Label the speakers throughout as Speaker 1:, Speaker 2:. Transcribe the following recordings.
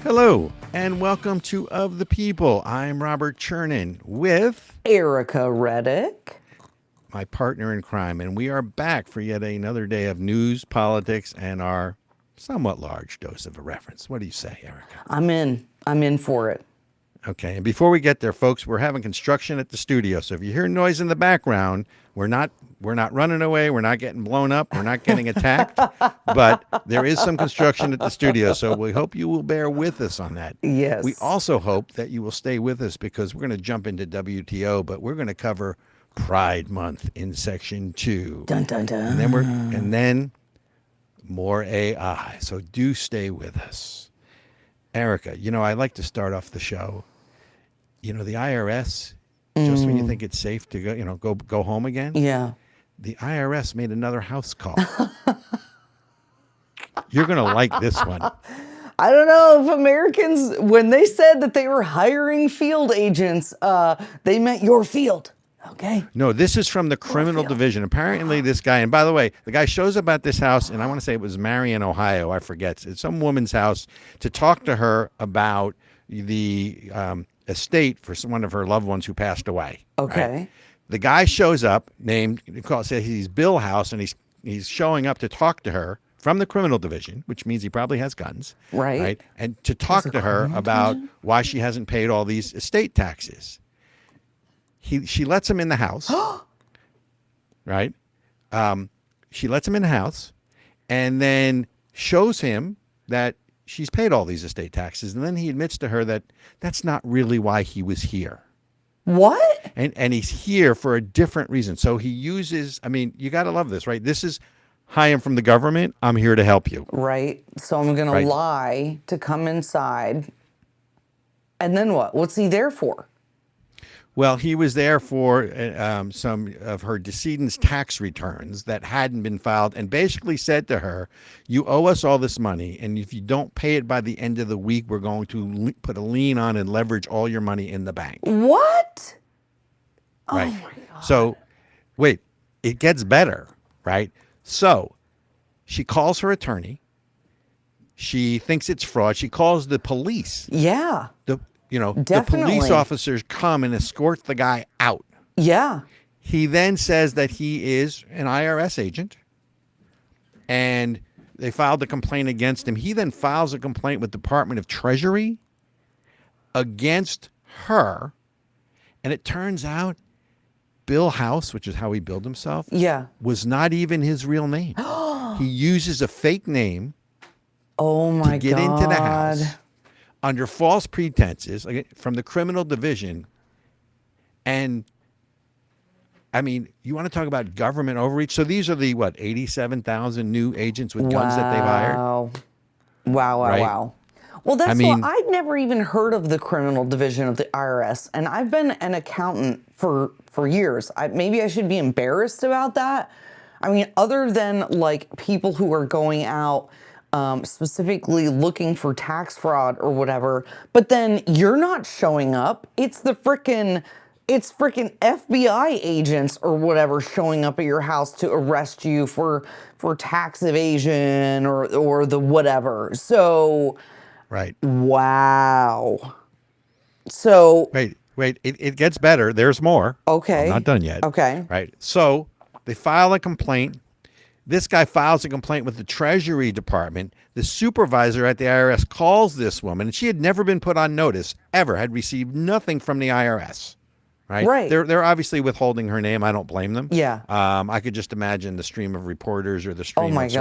Speaker 1: Hello, and welcome to Of the People. I'm Robert Chernin with
Speaker 2: Ericka Redic,
Speaker 1: my partner in crime, and we are back for yet another day of news, politics, and our somewhat large dose of irreverence. What do you say, Ericka?
Speaker 2: I'm in for it.
Speaker 1: Okay, and before we get there, folks, we're having construction at the studio, so if you hear noise in the background, we're not running away, we're not getting blown up, we're not getting attacked, but there is some construction at the studio, so we hope you will bear with us on that.
Speaker 2: Yes.
Speaker 1: We also hope that you will stay with us because we're going to jump into WTO, but we're going to cover Pride Month in Section 2.
Speaker 2: Dun, dun, dun.
Speaker 1: And then more AI, so do stay with us. Ericka, I like to start off the show. The IRS, just when you think it's safe to go home again.
Speaker 2: Yeah.
Speaker 1: The IRS made another house call. You're going to like this one.
Speaker 2: I don't know if Americans, when they said that they were hiring field agents, they meant your field. Okay.
Speaker 1: No, this is from the criminal division. Apparently this guy, and by the way, the guy shows up at this house, and I want to say it was Marion, Ohio. I forget. It's some woman's house to talk to her about the estate for one of her loved ones who passed away.
Speaker 2: Okay.
Speaker 1: Right? The guy shows up, says he's Bill House, and he's showing up to talk to her from the criminal division, which means he probably has guns.
Speaker 2: Right.
Speaker 1: And to talk to her about why she hasn't paid all these estate taxes. She lets him in the house, right? She lets him in the house and then shows him that she's paid all these estate taxes. And then he admits to her that that's not really why he was here.
Speaker 2: What?
Speaker 1: And he's here for a different reason. So he uses, you got to love this, right? This is, hi, I'm from the government. I'm here to help you.
Speaker 2: Right. So I'm going to lie to come inside. And then what? What's he there for?
Speaker 1: Well, he was there for some of her decedent's tax returns that hadn't been filed and basically said to her, you owe us all this money, and if you don't pay it by the end of the week, we're going to put a lien on and leverage all your money in the bank.
Speaker 2: What?
Speaker 1: Right.
Speaker 2: Oh, my God.
Speaker 1: So, wait, it gets better, right? So, she calls her attorney. She thinks it's fraud. She calls the police.
Speaker 2: Yeah.
Speaker 1: The police officers come and escort the guy out.
Speaker 2: Yeah.
Speaker 1: He then says that he is an IRS agent, and they filed a complaint against him. He then files a complaint with the Department of Treasury against her, and it turns out Bill House, which is how he billed himself, was not even his real name. He uses a fake name to get into the house under false pretenses from the criminal division. And you want to talk about government overreach? So these are the 87,000 new agents with guns that they've hired.
Speaker 2: Wow. Well, that's what I'd never even heard of the criminal division of the IRS, and I've been an accountant for years. Maybe I should be embarrassed about that. Other than people who are going out specifically looking for tax fraud or whatever, but then you're not showing up. It's frickin' FBI agents or whatever showing up at your house to arrest you for tax evasion or the whatever. So,
Speaker 1: right.
Speaker 2: Wow. So
Speaker 1: wait, it gets better. There's more.
Speaker 2: Okay.
Speaker 1: I'm not done yet.
Speaker 2: Okay.
Speaker 1: Right. So they file a complaint. This guy files a complaint with the Treasury Department. The supervisor at the IRS calls this woman, and she had never been put on notice, ever, had received nothing from the IRS. Right. They're obviously withholding her name. I don't blame them.
Speaker 2: Yeah.
Speaker 1: I could just imagine the stream of reporters or the stream of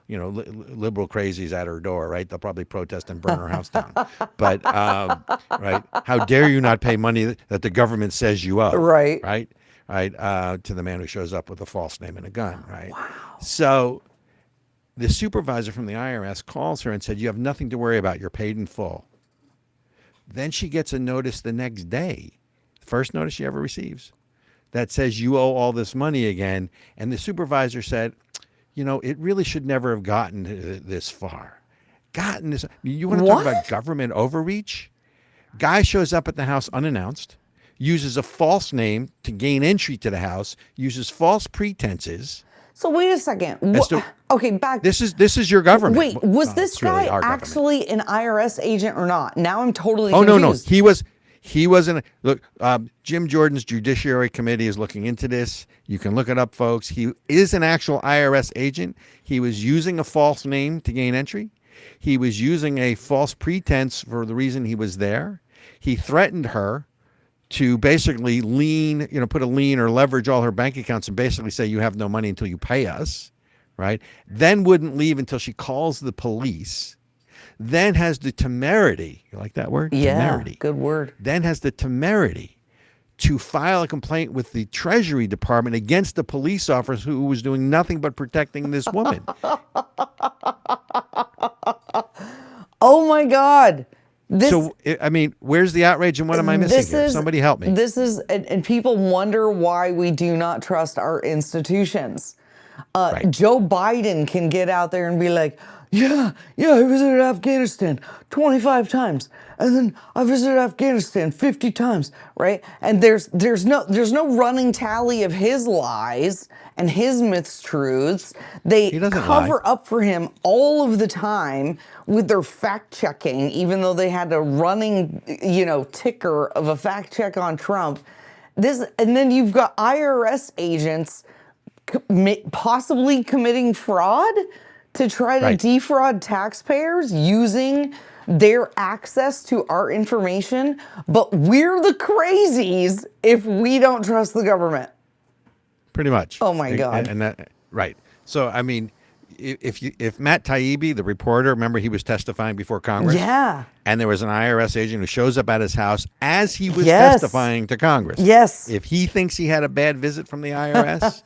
Speaker 1: liberal crazies at her door, right? They'll probably protest and burn her house down. But, right, how dare you not pay money that the government says you owe?
Speaker 2: Right.
Speaker 1: Right. To the man who shows up with a false name and a gun, right? Wow. So the supervisor from the IRS calls her and said, you have nothing to worry about. You're paid in full. Then she gets a notice the next day, first notice she ever receives, that says you owe all this money again. And the supervisor said, it really should never have gotten this far. You want to talk about government overreach? Guy shows up at the house unannounced, uses a false name to gain entry to the house, uses false pretenses.
Speaker 2: So wait a second. Okay, back.
Speaker 1: This is your government.
Speaker 2: Wait, was this guy actually an IRS agent or not? Now I'm totally
Speaker 1: No.
Speaker 2: confused.
Speaker 1: He wasn't. Look, Jim Jordan's Judiciary Committee is looking into this. You can look it up, folks. He is an actual IRS agent. He was using a false name to gain entry. He was using a false pretense for the reason he was there. He threatened her to basically put a lien or leverage all her bank accounts and basically say you have no money until you pay us, right? Then wouldn't leave until she calls the police. Then has the temerity, you like that word?
Speaker 2: Yeah,
Speaker 1: temerity.
Speaker 2: Good word.
Speaker 1: Then has the temerity to file a complaint with the Treasury Department against the police officer who was doing nothing but protecting this woman.
Speaker 2: Oh my God.
Speaker 1: Where's the outrage and what am I missing here? Somebody help me.
Speaker 2: And people wonder why we do not trust our institutions.
Speaker 1: Right.
Speaker 2: Joe Biden can get out there and be like, yeah, I visited Afghanistan 25 times. And then I visited Afghanistan 50 times, right? And there's no running tally of his lies and his truths. They cover up for him all of the time with their fact checking, even though they had a running, ticker of a fact check on Trump. And then you've got IRS agents possibly committing fraud to try to defraud taxpayers using their access to our information, but we're the crazies if we don't trust the government.
Speaker 1: Pretty much.
Speaker 2: Oh my God.
Speaker 1: And that right. So I mean, if Matt Taibbi, the reporter, remember he was testifying before Congress?
Speaker 2: Yeah.
Speaker 1: And there was an IRS agent who shows up at his house as he was testifying to Congress.
Speaker 2: Yes.
Speaker 1: If he thinks he had a bad visit from the IRS,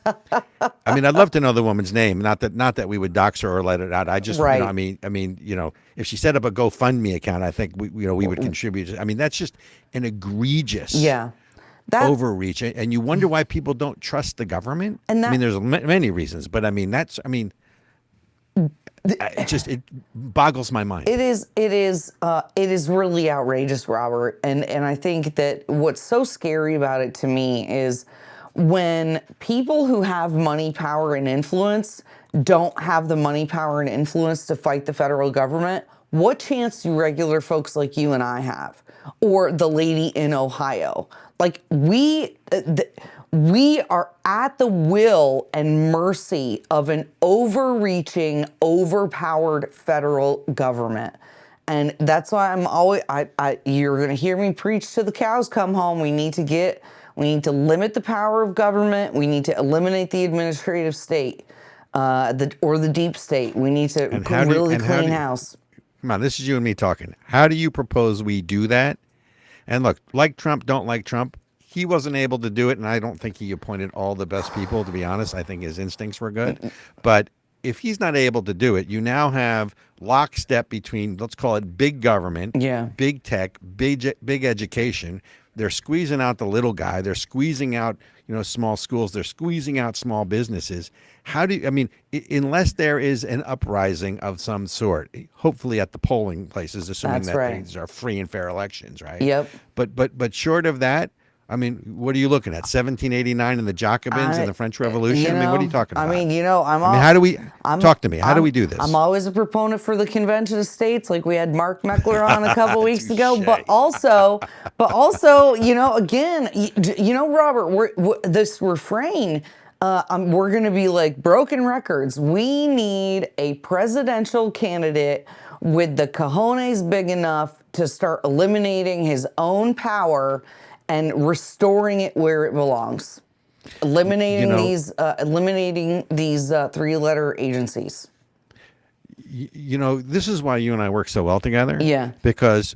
Speaker 1: I mean, I'd love to know the woman's name. Not that we would dox her or let it out. I just, if she set up a GoFundMe account, I think we would contribute. I mean, that's just an egregious overreach, and you wonder why people don't trust the government. There's many reasons, but it boggles my mind.
Speaker 2: It is really outrageous, Robert. And I think that what's so scary about it to me is when people who have money, power, and influence don't have the money, power, and influence to fight the federal government, what chance do regular folks like you and I have? Or the lady in Ohio? Like, we are at the will and mercy of an overreaching, overpowered federal government. And that's why I'm always, you're going to hear me preach till the cows come home. We need to limit the power of government. We need to eliminate the administrative state, or the deep state. We need to really clean house.
Speaker 1: Come on, this is you and me talking. How do you propose we do that? And look, like Trump, don't like Trump. He wasn't able to do it, and I don't think he appointed all the best people, to be honest. I think his instincts were good. But if he's not able to do it, you now have lockstep between, let's call it big government, big tech, big education. They're squeezing out the little guy. They're squeezing out, small schools. They're squeezing out small businesses. Unless there is an uprising of some sort, hopefully at the polling places, assuming these are free and fair elections, right?
Speaker 2: Yep.
Speaker 1: But short of that, what are you looking at? 1789 and the Jacobins and the French Revolution? What are you talking about?
Speaker 2: How
Speaker 1: do we talk to me? How do we do this?
Speaker 2: I'm always a proponent for the Convention of States, like we had Mark Meckler on a couple weeks ago. But also, again, Robert, this refrain. We're going to be like broken records. We need a presidential candidate with the cojones big enough to start eliminating his own power and restoring it where it belongs. Eliminating these three-letter agencies.
Speaker 1: This is why you and I work so well together.
Speaker 2: Yeah.
Speaker 1: Because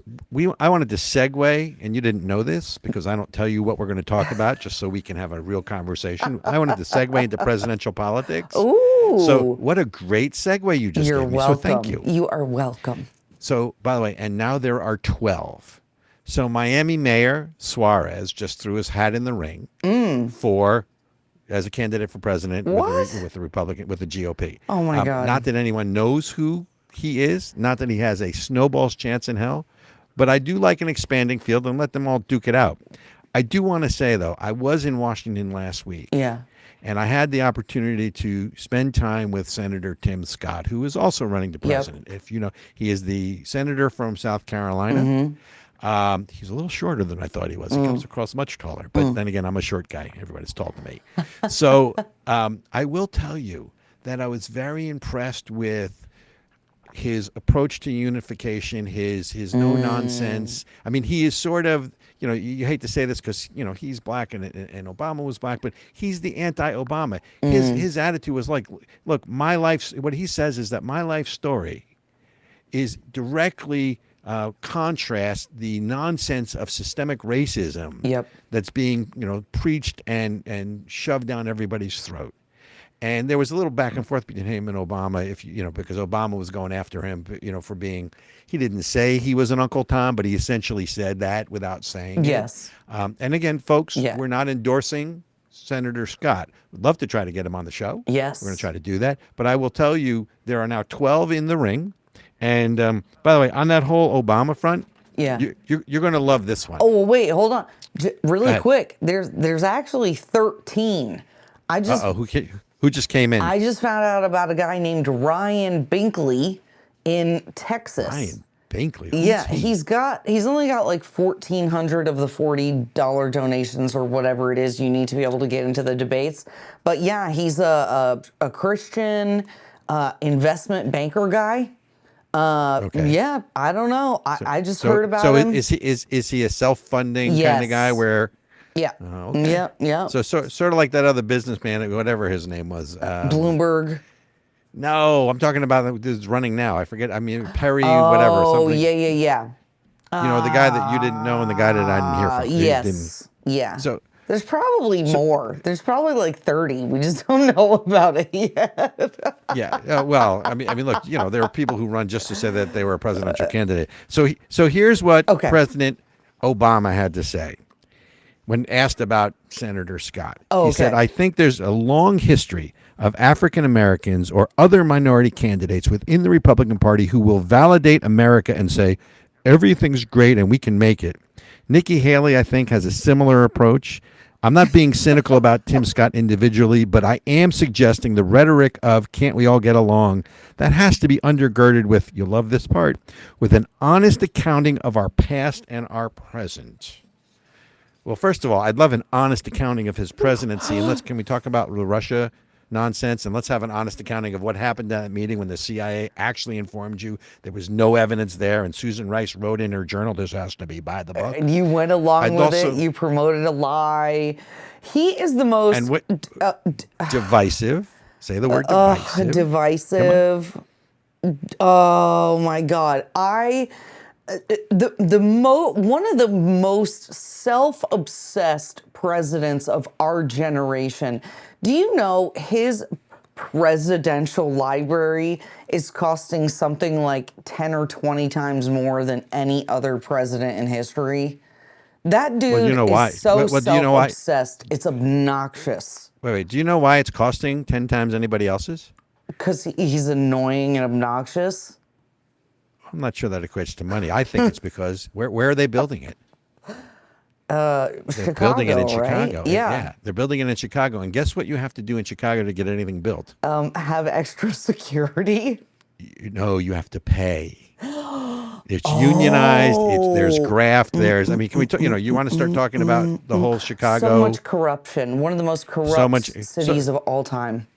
Speaker 1: I wanted to segue, and you didn't know this because I don't tell you what we're going to talk about, just so we can have a real conversation. I wanted to segue into presidential politics.
Speaker 2: Ooh.
Speaker 1: So what a great segue you just
Speaker 2: You're
Speaker 1: gave me.
Speaker 2: welcome.
Speaker 1: So thank you.
Speaker 2: You are welcome.
Speaker 1: So, by the way, and now there are 12. So Miami Mayor Suarez just threw his hat in the ring as a candidate for president with the Republican, with the GOP.
Speaker 2: Oh my God.
Speaker 1: Not that anyone knows who he is, not that he has a snowball's chance in hell, but I do like an expanding field and let them all duke it out. I do want to say, though, I was in Washington last week.
Speaker 2: Yeah.
Speaker 1: And I had the opportunity to spend time with Senator Tim Scott, who is also running for president. Yep. If you know, he is the senator from South Carolina. Mm-hmm. He's a little shorter than I thought he was. He comes across much taller. But then again, I'm a short guy. Everybody's tall to me. So I will tell you that I was very impressed with his approach to unification, his no nonsense. I mean, he is sort of, you know, you hate to say this because, you know, he's black and Obama was black, but he's the anti-Obama. His attitude was like, look, my life, what he says is that my life story is directly contrast the nonsense of systemic racism that's being, you know, preached and shoved down everybody's throat. And there was a little back and forth between him and Obama, if you know, because Obama was going after him, you know, for being, he didn't say he was an Uncle Tom, but he essentially said that without saying it. And again, folks, we're not endorsing Senator Scott. We'd love to try to get him on the show.
Speaker 2: Yes.
Speaker 1: We're going to try to do that. But I will tell you, there are now 12 in the ring. And by the way, on that whole Obama front, you're going to love this one.
Speaker 2: Oh, wait, hold on. Really quick. There's actually 13. I just
Speaker 1: Who just came in?
Speaker 2: I just found out about a guy named Ryan Binkley in Texas.
Speaker 1: Ryan Binkley?
Speaker 2: He's only got like 1,400 of the $40 donations or whatever it is you need to be able to get into the debates. But yeah, he's a Christian investment banker guy. Yeah, I don't know. I just heard about him.
Speaker 1: So is he a self-funding kind of guy where?
Speaker 2: Yeah. Yeah.
Speaker 1: So sort of like that other businessman, whatever his name was.
Speaker 2: Bloomberg.
Speaker 1: No, I'm talking about who's running now. I forget. I mean, Perry, whatever.
Speaker 2: Oh, yeah.
Speaker 1: You know, the guy that you didn't know and the guy that I didn't hear from.
Speaker 2: Yes. Yeah.
Speaker 1: So
Speaker 2: there's probably more. There's probably like 30. We just don't know about it yet.
Speaker 1: Well, I mean, look, you know, there are people who run just to say that they were a presidential candidate. So here's what President Obama had to say when asked about Senator Scott. He said, I think there's a long history of African Americans or other minority candidates within the Republican Party who will validate America and say, everything's great and we can make it. Nikki Haley, I think, has a similar approach. I'm not being cynical about Tim Scott individually, but I am suggesting the rhetoric of can't we all get along, that has to be undergirded with, you'll love this part, with an honest accounting of our past and our present. Well, first of all, I'd love an honest accounting of his presidency. And can we talk about the Russia nonsense? And let's have an honest accounting of what happened at that meeting when the CIA actually informed you there was no evidence there. And Susan Rice wrote in her journal, this has to be by the book.
Speaker 2: And you went along with it. You promoted a lie. He is the most...
Speaker 1: divisive. Say the word divisive.
Speaker 2: Divisive. Oh, my God. One of the most self-obsessed presidents of our generation. Do you know his presidential library is costing something like 10 or 20 times more than any other president in history? That dude is so self-obsessed. It's obnoxious.
Speaker 1: Wait. Do you know why it's costing 10 times anybody else's?
Speaker 2: Because he's annoying and obnoxious.
Speaker 1: I'm not sure that equates to money. I think it's because where are they building it?
Speaker 2: They're
Speaker 1: building it in Chicago.
Speaker 2: Right? Yeah,
Speaker 1: they're building it in Chicago. And guess what you have to do in Chicago to get anything built?
Speaker 2: Have extra security.
Speaker 1: No, you have to pay. It's unionized. There's graft. There's. I mean, can we? You want to start talking about the whole Chicago?
Speaker 2: So much corruption. One of the most corrupt cities of all time.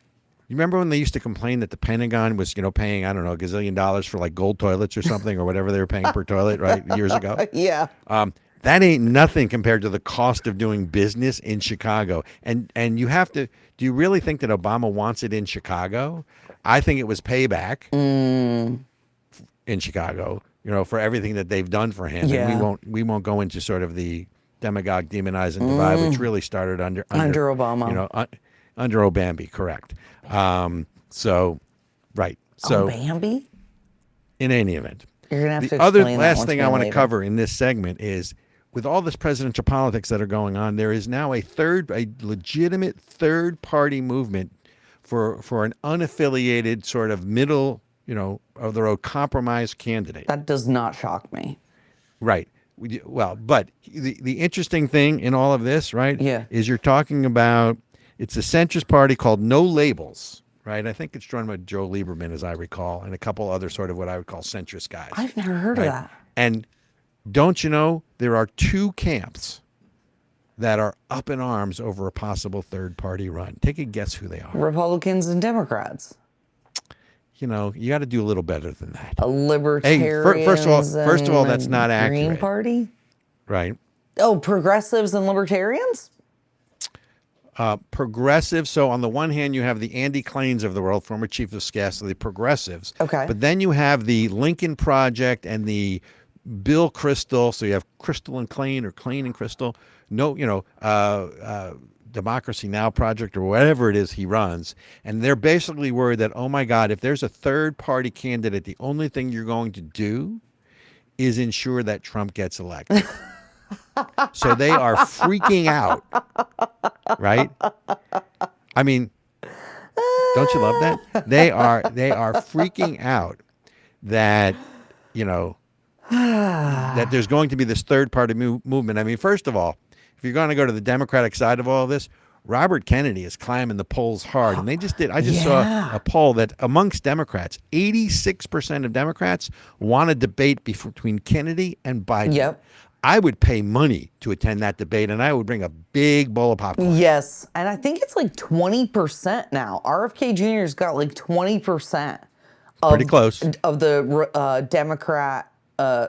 Speaker 1: You remember when they used to complain that the Pentagon was, paying, I don't know, $1 gazillion for like gold toilets or something or whatever they were paying per toilet, right? Years ago.
Speaker 2: Yeah.
Speaker 1: That ain't nothing compared to the cost of doing business in Chicago. And you have to, do you really think that Obama wants it in Chicago? I think it was payback in Chicago, for everything that they've done for him.
Speaker 2: Yeah.
Speaker 1: And we won't go into sort of the demagogue, demonize, and divide, which really started under
Speaker 2: Obama.
Speaker 1: Under Obambi, correct. So, right. So,
Speaker 2: Obambi?
Speaker 1: In any event.
Speaker 2: You're going to have to
Speaker 1: The other
Speaker 2: explain that
Speaker 1: last thing I want to cover in this segment is, with all this presidential politics that are going on, there is now a legitimate third-party movement for an unaffiliated sort of middle, of the road compromise candidate.
Speaker 2: That does not shock me.
Speaker 1: Right. Well, but the interesting thing in all of this, right?
Speaker 2: Yeah.
Speaker 1: Is you're talking about, It's a centrist party called No Labels, right? I think it's joined by Joe Lieberman, as I recall, and a couple other sort of what I would call centrist guys.
Speaker 2: I've never heard of that.
Speaker 1: And don't you know, there are two camps that are up in arms over a possible third party run. Take a guess who they are.
Speaker 2: Republicans and Democrats.
Speaker 1: You know, you got to do a little better than that.
Speaker 2: A libertarian.
Speaker 1: Hey, first of all, that's not accurate.
Speaker 2: Green Party?
Speaker 1: Right.
Speaker 2: Oh, progressives and libertarians?
Speaker 1: Progressive. So on the one hand, you have the Andy Klains of the world, former chief of staff, so the progressives.
Speaker 2: Okay.
Speaker 1: But then you have the Lincoln Project and the Bill Kristol. So you have Kristol and Klain, or Klain and Kristol. No, Democracy Now! Project, or whatever it is he runs. And they're basically worried that, oh my God, if there's a third party candidate, the only thing you're going to do is ensure that Trump gets elected. So they are freaking out, right? I mean, don't you love that? They are freaking out that, that there's going to be this third party movement. I mean, first of all, if you're going to go to the Democratic side of all of this, Robert Kennedy is climbing the polls hard. And I just saw a poll that amongst Democrats, 86% of Democrats want a debate between Kennedy and Biden.
Speaker 2: Yep.
Speaker 1: I would pay money to attend that debate, and I would bring a big bowl of popcorn.
Speaker 2: Yes, and I think it's like 20% now. RFK Jr.'s got like 20%
Speaker 1: Pretty close.
Speaker 2: Of the Democrat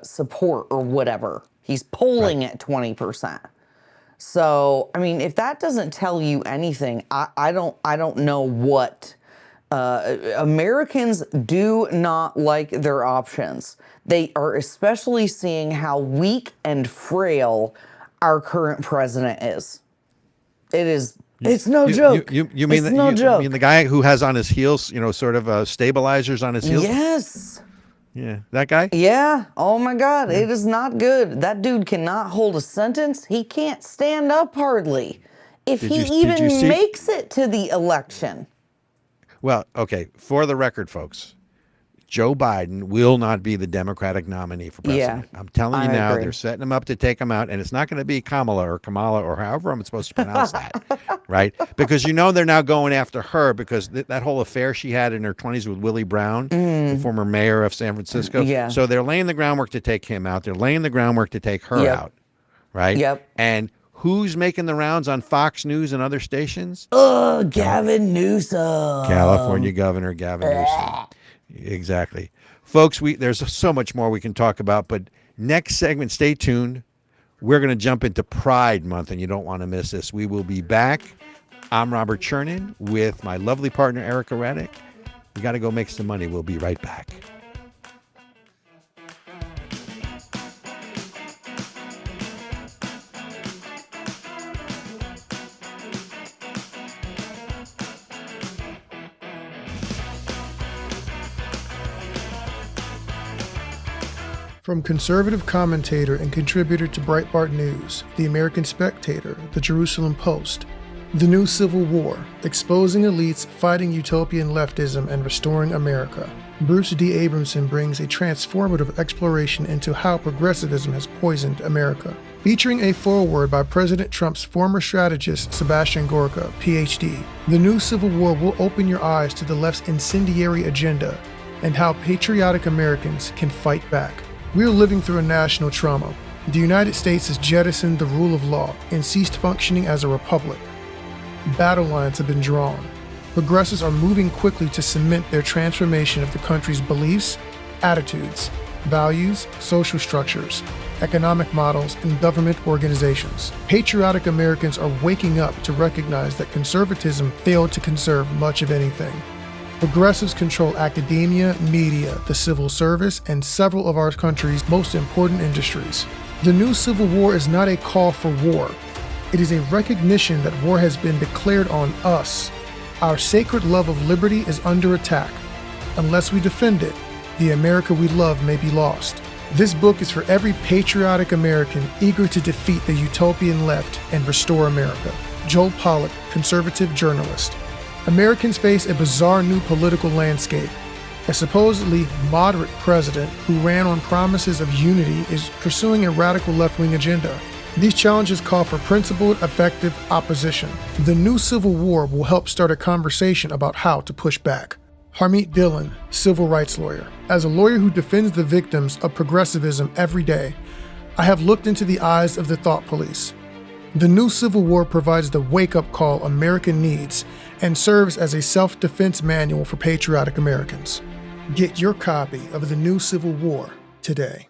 Speaker 2: support or whatever. He's polling at 20%. So, I mean, if that doesn't tell you anything, I don't know what. Americans do not like their options. They are especially seeing how weak and frail our current president is. It's no joke.
Speaker 1: You mean
Speaker 2: joke.
Speaker 1: You mean the guy who has on his heels, sort of stabilizers on his heels?
Speaker 2: Yes.
Speaker 1: Yeah, that guy?
Speaker 2: Yeah. Oh my God, It is not good. That dude cannot hold a sentence. He can't stand up hardly. If he even makes it to the election.
Speaker 1: Well, okay, for the record, folks, Joe Biden will not be the Democratic nominee for president.
Speaker 2: Yeah,
Speaker 1: I'm telling you now,
Speaker 2: agree.
Speaker 1: They're setting him up to take him out, and it's not going to be Kamala or however I'm supposed to pronounce that, right? Because they're now going after her because that whole affair she had in her 20s with Willie Brown, the former mayor of San Francisco.
Speaker 2: Yeah.
Speaker 1: So they're laying the groundwork to take him out. They're laying the groundwork to take her out, right?
Speaker 2: Yep.
Speaker 1: And who's making the rounds on Fox News and other stations?
Speaker 2: Gavin Newsom.
Speaker 1: California Governor Gavin Newsom. Exactly. Folks, there's so much more we can talk about, but next segment, stay tuned. We're going to jump into Pride Month, and you don't want to miss this. We will be back. I'm Robert Chernin with my lovely partner, Ericka Redic. We got to go make some money. We'll be right back.
Speaker 3: From conservative commentator and contributor to Breitbart News, The American Spectator, The Jerusalem Post, The New Civil War, Exposing Elites, Fighting Utopian Leftism, and Restoring America, Bruce D. Abramson brings a transformative exploration into how progressivism has poisoned America. Featuring a foreword by President Trump's former strategist, Sebastian Gorka, Ph.D., The New Civil War will open your eyes to the left's incendiary agenda and how patriotic Americans can fight back. We are living through a national trauma. The United States has jettisoned the rule of law and ceased functioning as a republic. Battle lines have been drawn. Progressives are moving quickly to cement their transformation of the country's beliefs, attitudes, values, social structures, economic models, and government organizations. Patriotic Americans are waking up to recognize that conservatism failed to conserve much of anything. Progressives control academia, media, the civil service, and several of our country's most important industries. The new Civil War is not a call for war. It is a recognition that war has been declared on us. Our sacred love of liberty is under attack. Unless we defend it, the America we love may be lost. This book is for every patriotic American eager to defeat the utopian left and restore America. Joel Pollack, conservative journalist. Americans face a bizarre new political landscape. A supposedly moderate president who ran on promises of unity is pursuing a radical left-wing agenda. These challenges call for principled, effective opposition. The new Civil War will help start a conversation about how to push back. Harmeet Dhillon, civil rights lawyer. As a lawyer who defends the victims of progressivism every day, I have looked into the eyes of the thought police. The new Civil War provides the wake-up call America needs and serves as a self-defense manual for patriotic Americans. Get your copy of The New Civil War today.